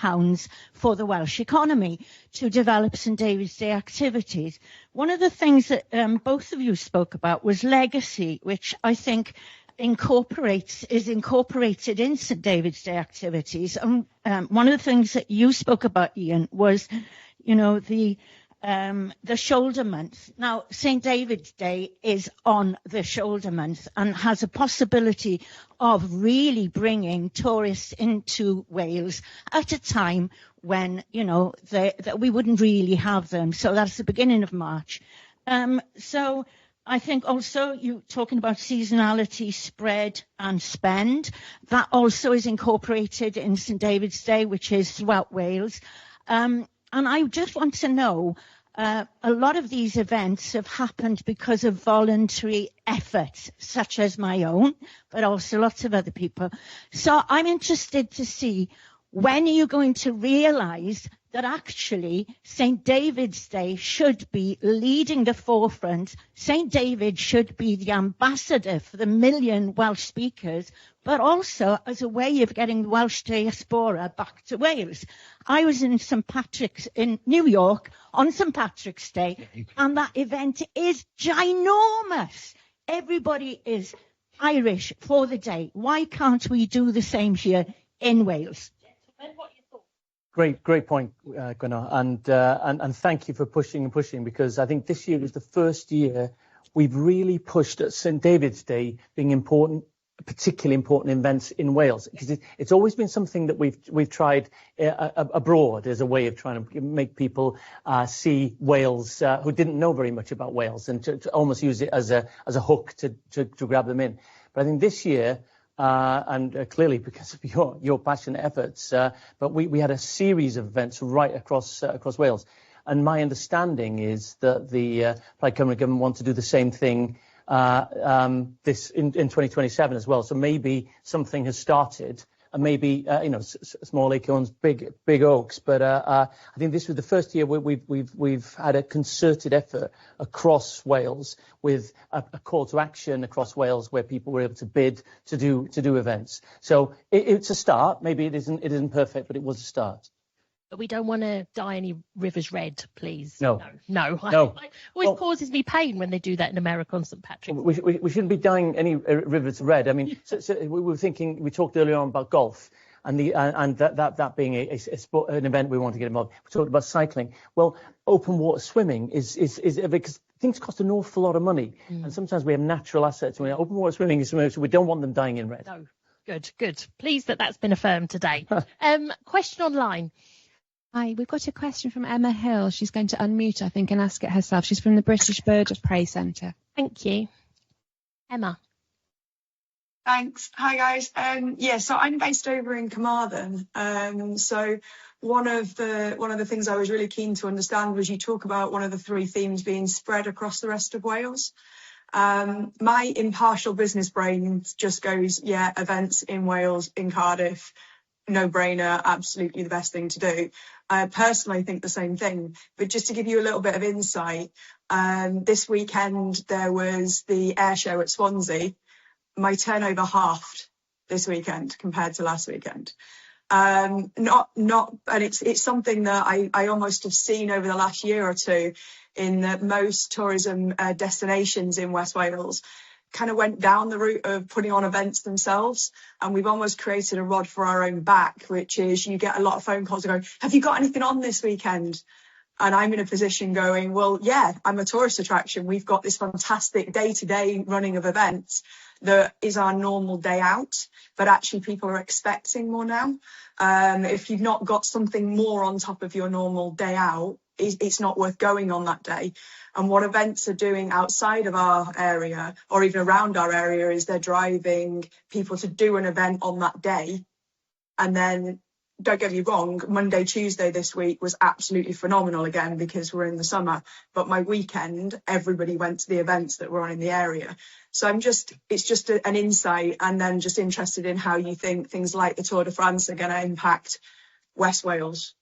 for the Welsh economy to develop St David's Day activities. One of the things that both of you spoke about was legacy, which I think is incorporated in St David's Day activities. And one of the things that you spoke about, Ian, was, you know, the shoulder month. Now, St David's Day is on the shoulder month and has a possibility of really bringing tourists into Wales at a time when, you know, that we wouldn't really have them. So that's the beginning of March. So I think also you talking about seasonality, spread and spend. That also is incorporated in St David's Day, which is throughout Wales. And I just want to know, a lot of these events have happened because of voluntary efforts, such as my own, but also lots of other people. So I'm interested to see, when are you going to realise that actually St David's Day should be leading the forefront? St David should be the ambassador for the 1 million Welsh speakers, but also as a way of getting the Welsh diaspora back to Wales. I was in St Patrick's in New York on St Patrick's Day, and that event is ginormous. Everybody is Irish for the day. Why can't we do the same here in Wales? Great point, Gunnar, and thank you for pushing, because I think this year is the first year we've really pushed at St David's Day being important, particularly important events in Wales, because it's always been something that we've tried abroad as a way of trying to make people see Wales who didn't know very much about Wales, and to almost use it as a hook to grab them in. But I think this year, and clearly because of your passionate efforts, but we had a series of events right across Wales. And my understanding is that the Plaid Cymru government want to do the same thing this in 2027 as well. So maybe something has started, and maybe small acorns, big oaks. But I think this was the first year where we've had a concerted effort across Wales with a call to action across Wales, where people were able to bid to do events. So it's a start. Maybe it isn't perfect, but it was a start. But we don't want to dye any rivers red, please. No. It always causes me pain when they do that in America on St Patrick's. We shouldn't be dyeing any rivers red. I mean, so we were thinking. We talked earlier on about golf and that being a sport, an event we want to get involved. We talked about cycling. Well, open water swimming is because things cost an awful lot of money, and sometimes we have natural assets. Open water swimming is so we don't want them dyeing in red. No, good. Pleased that's been affirmed today. Question online. Hi, we've got a question from Emma Hill. She's going to unmute, I think, and ask it herself. She's from the British Bird of Prey Centre. Thank you. Emma. Thanks. Hi, guys. So I'm based over in Carmarthen. So one of the things I was really keen to understand was you talk about one of the 3 themes being spread across the rest of Wales. My impartial business brain just goes, events in Wales, in Cardiff, no-brainer, absolutely the best thing to do. I personally think the same thing, but just to give you a little bit of insight, this weekend there was the air show at Swansea. My turnover halved this weekend compared to last weekend. And it's something that I almost have seen over the last year or two in that most tourism destinations in West Wales kind of went down the route of putting on events themselves, and we've almost created a rod for our own back, which is you get a lot of phone calls going, have you got anything on this weekend? And I'm in a position going, well, yeah, I'm a tourist attraction. We've got this fantastic day-to-day running of events that is our normal day out, but actually people are expecting more now. If you've not got something more on top of your normal day out, it's not worth going on that day. And what events are doing outside of our area or even around our area is they're driving people to do an event on that day. And then, don't get me wrong, Monday, Tuesday this week was absolutely phenomenal again because we're in the summer. But my weekend, everybody went to the events that were on in the area. So it's just an insight, and then just interested in how you think things like the Tour de France are going to impact West Wales.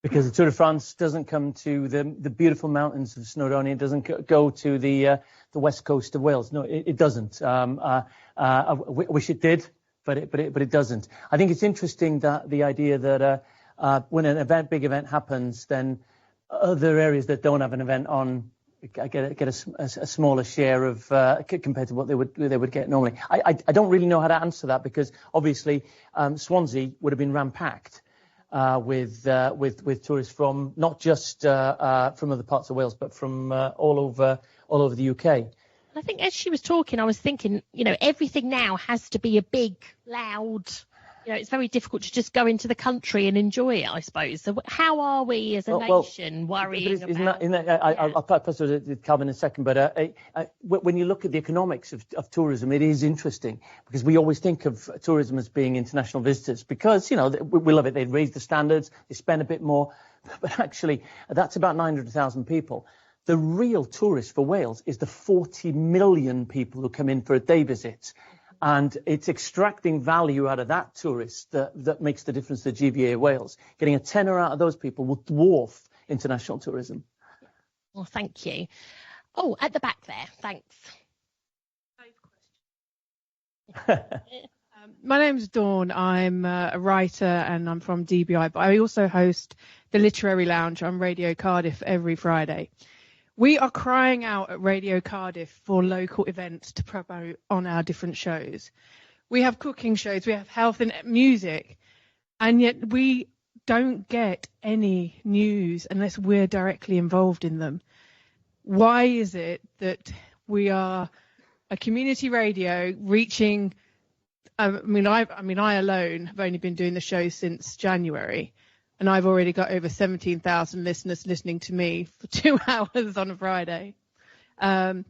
Because the Tour de France doesn't come to the beautiful mountains of Snowdonia, it doesn't go to the west coast of Wales. No, it doesn't. I wish it did. But it doesn't. I think it's interesting that the idea that when an big event happens, then other areas that don't have an event on get a smaller share of compared to what they would get normally. I don't really know how to answer that because obviously Swansea would have been ram-packed with tourists from not just from other parts of Wales, but from all over the UK. I think as she was talking, I was thinking, everything now has to be a big, loud, it's very difficult to just go into the country and enjoy it, I suppose. So how are we as a nation worrying about... I'll pass to Calvin in a second, but when you look at the economics of tourism, it is interesting because we always think of tourism as being international visitors because, we love it. They raise the standards, they spend a bit more, but actually that's about 900,000 people. The real tourist for Wales is the 40 million people who come in for a day visit. And it's extracting value out of that tourist that makes the difference to GVA Wales. Getting a tenner out of those people will dwarf international tourism. Well, thank you. Oh, at the back there. Thanks. My name's Dawn. I'm a writer and I'm from DBI, but I also host the Literary Lounge on Radio Cardiff every Friday. We are crying out at Radio Cardiff for local events to promote on our different shows. We have cooking shows, we have health and music, and yet we don't get any news unless we're directly involved in them. Why is it that we are a community radio reaching... I alone have only been doing the show since January. And I've already got over 17,000 listeners listening to me for 2 hours on a Friday. And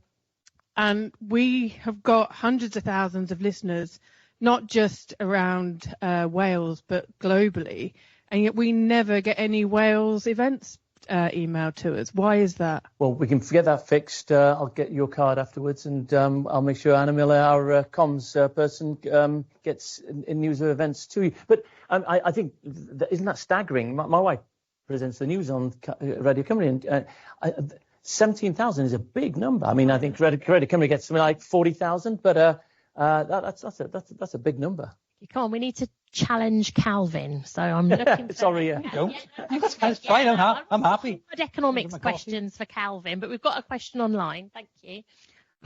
we have got hundreds of thousands of listeners, not just around Wales, but globally. And yet we never get any Wales events emailed to us. Why is that? Well, we can get that fixed. I'll get your card afterwards, and I'll make sure Anna Miller, our comms person, gets news of events to you. But I think, isn't that staggering? My wife presents the news on Radio Cymru, and 17,000 is a big number. I mean, I think Radio Cymru gets something like 40,000, but that's a big number. Come on, we need to challenge Calvin. So I'm looking. Sorry, That's fine. I'm happy. Good economics questions for Calvin, but we've got a question online. Thank you.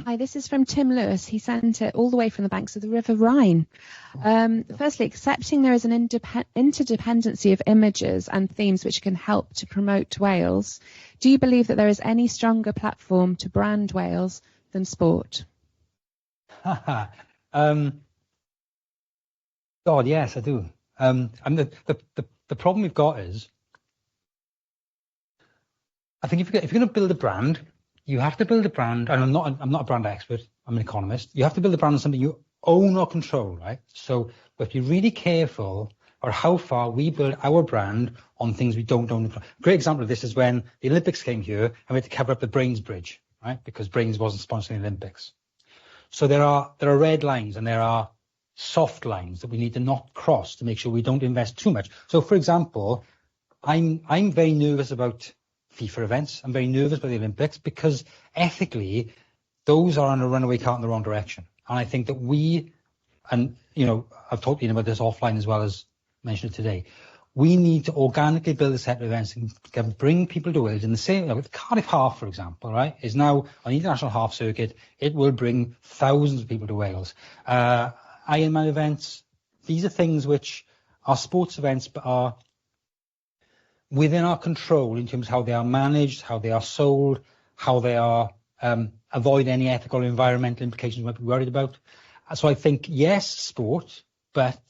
Hi, this is from Tim Lewis. He sent it all the way from the banks of the River Rhine. Firstly, accepting there is an interdependency of images and themes which can help to promote Wales, do you believe that there is any stronger platform to brand Wales than sport? God, yes, I do. And the problem we've got is, I think if you're going to build a brand, you have to build a brand. And I'm not a brand expert. I'm an economist. You have to build a brand on something you own or control, right? So we have to be really careful or how far we build our brand on things we don't own. A great example of this is when the Olympics came here and we had to cover up the Brains Bridge, right? Because Brains wasn't sponsoring the Olympics. So there are red lines and there are soft lines that we need to not cross to make sure we don't invest too much. So, for example, I'm very nervous about FIFA events. I'm very nervous about the Olympics because ethically, those are on a runaway cart in the wrong direction. And I think that I've talked to you about this offline as well as mentioned it today. We need to organically build a set of events and bring people to Wales in the same, like the Cardiff Half, for example, right, is now on the international half circuit. It will bring thousands of people to Wales. Ironman events, these are things which are sports events but are within our control in terms of how they are managed, how they are sold, how they are avoid any ethical or environmental implications we might be worried about. So I think, yes, sport, but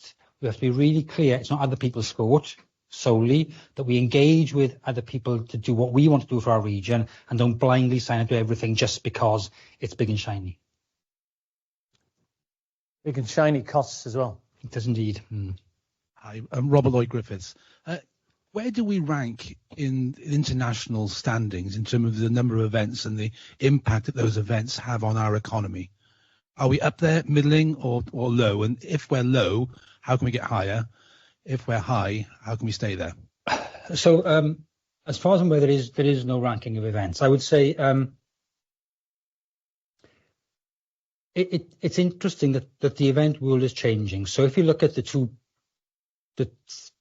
we have to be really clear it's not other people's sport solely, that we engage with other people to do what we want to do for our region and don't blindly sign up to everything just because it's big and shiny. Big and shiny costs as well. It does indeed. Hi, I'm Robert Lloyd Griffiths. Where do we rank in international standings in terms of the number of events and the impact that those events have on our economy? Are we up there, middling, or low? And if we're low, how can we get higher? If we're high, how can we stay there? So, as far as I'm aware, there is no ranking of events. I would say it's interesting that the event world is changing. So if you look at the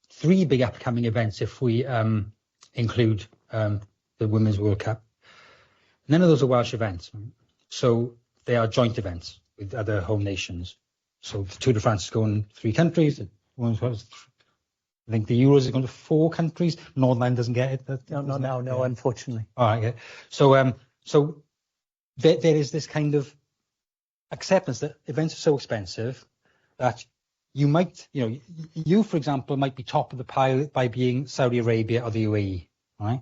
three big upcoming events, if we include the Women's World Cup, none of those are Welsh events. So they are joint events with other home nations. So the Tour de France is going 3 countries. I think the Euros is going to 4 countries. Northern Ireland doesn't get it. No, unfortunately. All right. Yeah. So there is this kind of acceptance that events are so expensive that you might, you, for example, might be top of the pile by being Saudi Arabia or the UAE, right?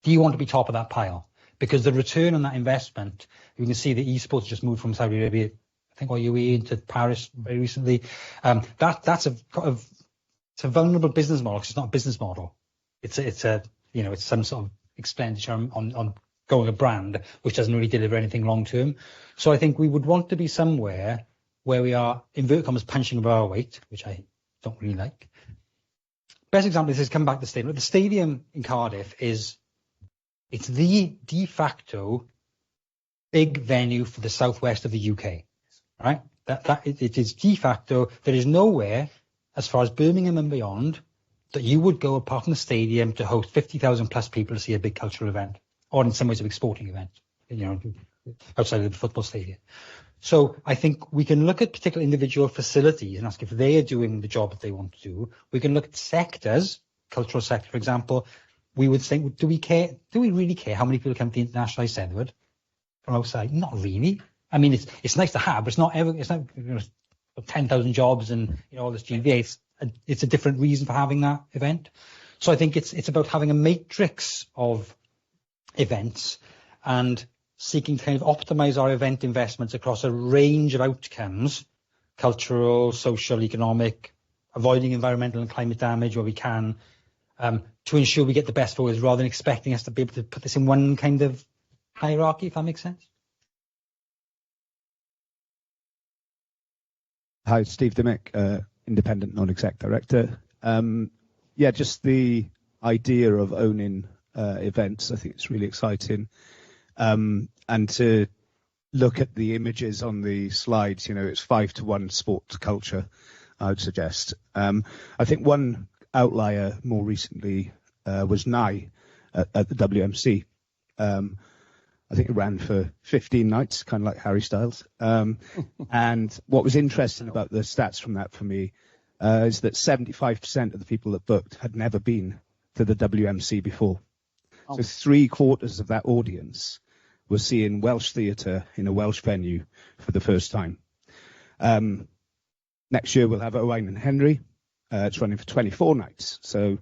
Do you want to be top of that pile? Because the return on that investment, you can see the esports just moved from Saudi Arabia, I think, or UAE into Paris very recently. That's a vulnerable business model, because it's not a business model. It's some sort of expenditure on growing a brand, which doesn't really deliver anything long term. So I think we would want to be somewhere where we are, inverted commas, punching above our weight, which I don't really like. Best example is come back to the stadium. The stadium in Cardiff it's the de facto big venue for the southwest of the UK, right? It is de facto. There is nowhere, as far as Birmingham and beyond, that you would go apart from the stadium to host 50,000 plus people to see a big cultural event, or in some ways a big sporting event, outside of the football stadium. So I think we can look at particular individual facilities and ask if they are doing the job that they want to do. We can look at sectors, cultural sector, for example. We would think, do we really care how many people come to the International Ice Edward from outside? Not really. I mean, it's nice to have, but it's not 10,000 jobs and all this GVA. It's a different reason for having that event. So I think it's about having a matrix of events and seeking to kind of optimize our event investments across a range of outcomes, cultural, social, economic, avoiding environmental and climate damage where we can, to ensure we get the best for us, rather than expecting us to be able to put this in one kind of hierarchy, if that makes sense. Hi, Steve Dimmick, Independent Non-Exec Director. Just the idea of owning events, I think it's really exciting. And to look at the images on the slides, it's 5-to-1 sport to culture, I would suggest. I think one outlier more recently was Nye at the WMC. I think it ran for 15 nights, kind of like Harry Styles. And what was interesting about the stats from that for me is that 75% of the people that booked had never been to the WMC before. Oh. So 3/4 of that audience were seeing Welsh theatre in a Welsh venue for the first time. Next year we'll have Owain and Henry. It's running for 24 nights. So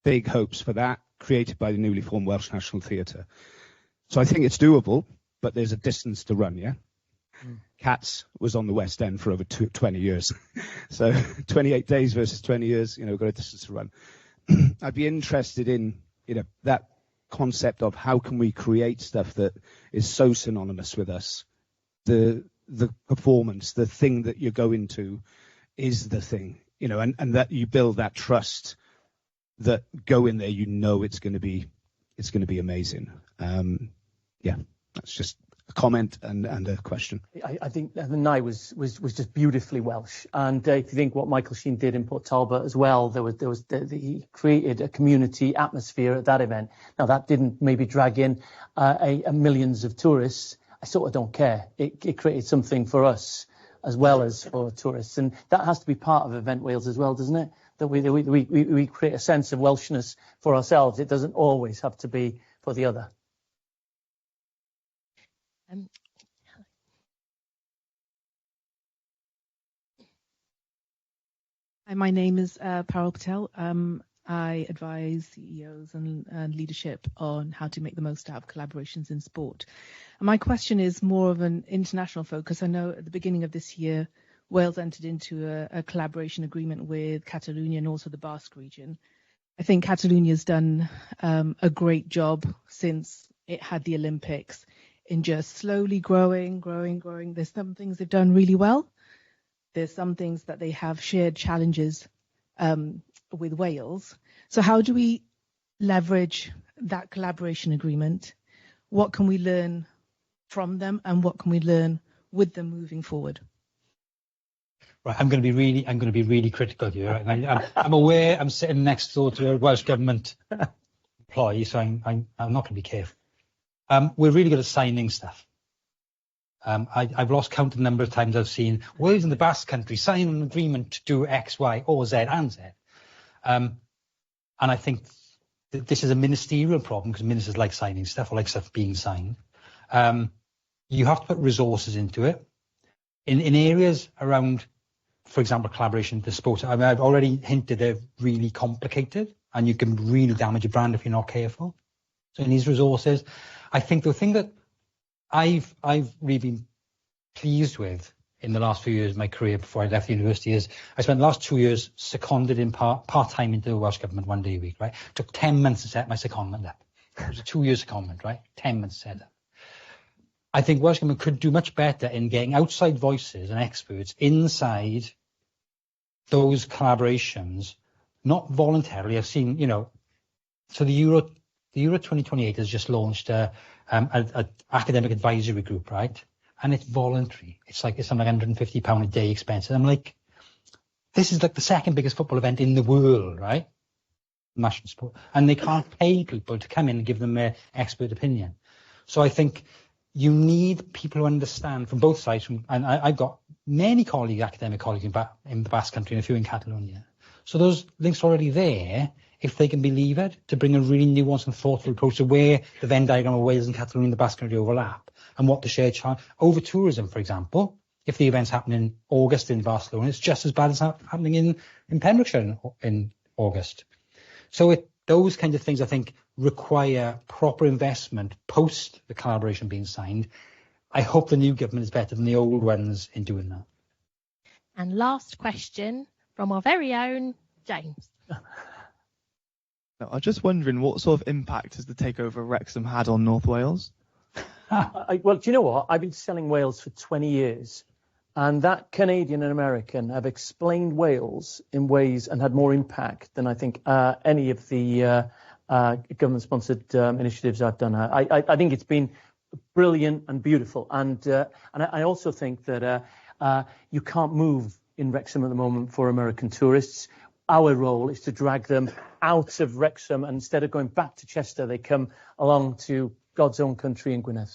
big hopes for that, created by the newly formed Welsh National Theatre. So I think it's doable, but there's a distance to run, yeah? Cats was on the West End for over 20 years. So 28 days versus 20 years, we've got a distance to run. I'd be interested in, that concept of how can we create stuff that is so synonymous with us. The performance, the thing that you're going to is the thing, and that you build that trust that go in there, it's going to be amazing. That's just a comment and a question. I think the night was just beautifully Welsh, and if you think what Michael Sheen did in Port Talbot as well, he created a community atmosphere at that event. Now that didn't maybe drag in millions of tourists. I sort of don't care. It created something for us as well as for tourists, and that has to be part of Event Wales as well, doesn't it? that we create a sense of Welshness for ourselves. It doesn't always have to be for the other. Hi, my name is Parul Patel. I advise CEOs and leadership on how to make the most out of collaborations in sport. And my question is more of an international focus. I know at the beginning of this year, Wales entered into a collaboration agreement with Catalonia and also the Basque region. I think Catalonia's done a great job since it had the Olympics in just slowly growing. There's some things they've done really well. There's some things that they have shared challenges with Wales. So how do we leverage that collaboration agreement? What can we learn from them, and what can we learn with them moving forward? Right, I'm going to be really critical here. And I'm aware I'm sitting next door to a Welsh Government employee, so I'm not going to be careful. We're really good at signing stuff. I've lost count of the number of times I've seen Wales and the Basque Country sign an agreement to do X, Y, or Z and Z. And I think that this is a ministerial problem, because ministers like signing stuff or like stuff being signed. You have to put resources into it. In areas around, for example, collaboration with sport, I mean, I've already hinted they're really complicated and you can really damage a brand if you're not careful. So in these resources, I think the thing that I've really been pleased with in the last few years of my career before I left the university is I spent the last 2 years seconded in part-time into the Welsh Government 1 day a week, right? It took 10 months to set my secondment up. It was a 2-year secondment, right? 10 months to set up. I think Welsh Government could do much better in getting outside voices and experts inside those collaborations, not voluntarily. I've seen, so the Euro 2028 has just launched an academic advisory group, right? And it's voluntary. It's something like £150 a day expense. And I'm like, this is like the second biggest football event in the world, right? National sport. And they can't pay people to come in and give them their expert opinion. So I think you need people who understand from both sides. And I've got many academic colleagues in the Basque Country and a few in Catalonia. So those links are already there, if they can be levered, to bring a really nuanced and thoughtful approach to where the Venn diagram of Wales and Catalonia and the Basque Country overlap, and what the shared challenge. Over tourism, for example, if the event's happening in August in Barcelona, it's just as bad as happening in Pembrokeshire in August. So those kinds of things, I think, require proper investment post the collaboration being signed. I hope the new government is better than the old ones in doing that. And last question from our very own James. I was just wondering, what sort of impact has the takeover of Wrexham had on North Wales? Well, do you know what? I've been selling Wales for 20 years, and that Canadian and American have explained Wales in ways and had more impact than I think any of the government-sponsored initiatives I've done. I think it's been brilliant and beautiful, and I also think that you can't move in Wrexham at the moment for American tourists. Our role is to drag them out of Wrexham, and instead of going back to Chester, they come along to God's own country in Gwynedd.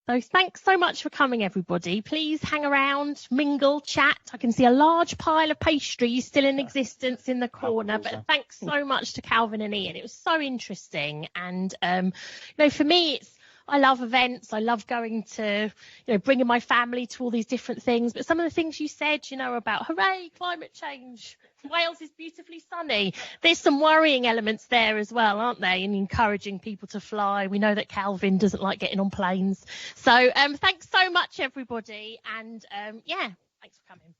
So thanks so much for coming, everybody. Please hang around, mingle, chat. I can see a large pile of pastries still in existence in the corner, but thanks so much to Calvin and Ian. It was so interesting. And, for me, I love events. I love going to, bringing my family to all these different things. But some of the things you said, about, hooray, climate change. Wales is beautifully sunny. There's some worrying elements there as well, aren't they? In encouraging people to fly. We know that Calvin doesn't like getting on planes. So thanks so much, everybody. And, thanks for coming.